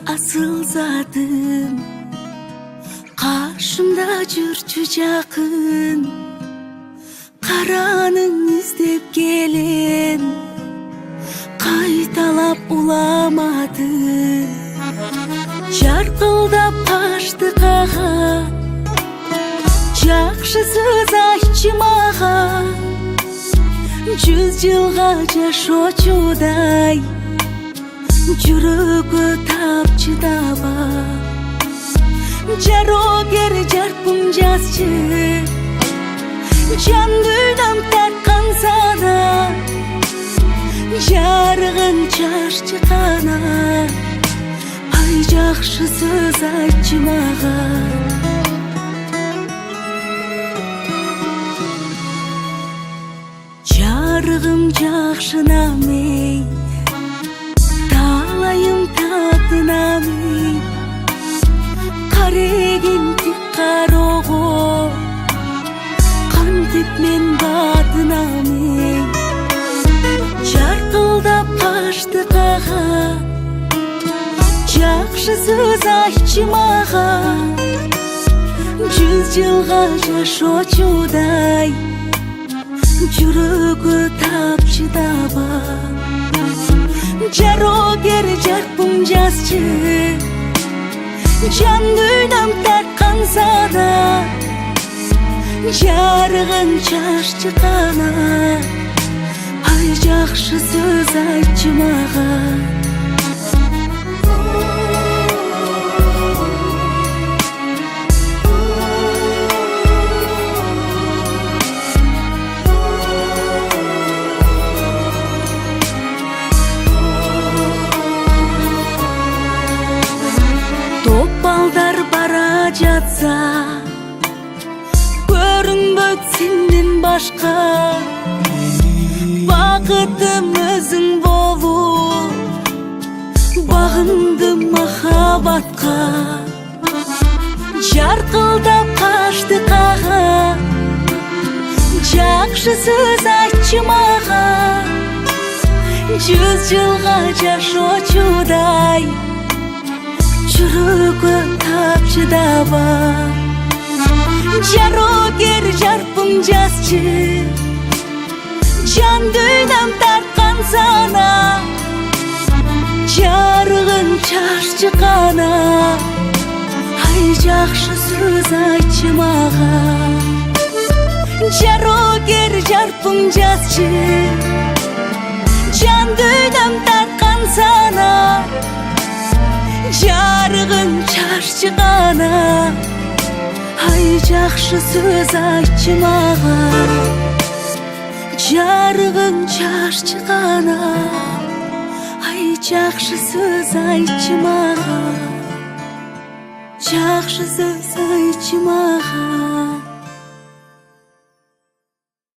Asıl zatım karşımda жүрчү жакын, каранын издеп келем, кайталап уламадым. Жаркылдап качты кага, жакшы сөз айтчы мага, 100 жылга жашоочудай жүрөгө тапчы даба. Жарогер жарпым жазчы, жан дүйнөм тарткан сана, жарыгың чаччы кана. Ай жакшы сөз айтчы мага. Жарыгым жакшынамый, талайым татынамый, карегин тик карого, кантип мен батынамый. Жаркылдап качты кага, жакшы сөз айтчы мага, 100 жылга жашоочудай жүрөгө тапчы даба. Жарогер жарпым жазчы, жан дүйнөм тарткан сана, жарыгың чаччы кана. Ай жакшы сөз айтчы мага. Балдар бара жатса, көрүнбөйт сенден башка. Бакытым өзүң болуп, багындым махабатка. Жаркылдап качты кага, жакшы сөз айтчы мага, 100 жылга жашоочудай жүрөгө тапчы даба. Жарогер жарпым жазчы, жан дүйнөм тарткан сана, жарыгың чаччы кана. Ай жакшы сөз айтчы мага. Жарогер жарпым жазчы, жан дүйнөм тарткан сана, жарыгың чаччы кана. Ай жакшы сөз айтчы мага. Жарыгың чаччы кана. Ай жакшы сөз айтчы мага. Жакшы сөз айтчы мага.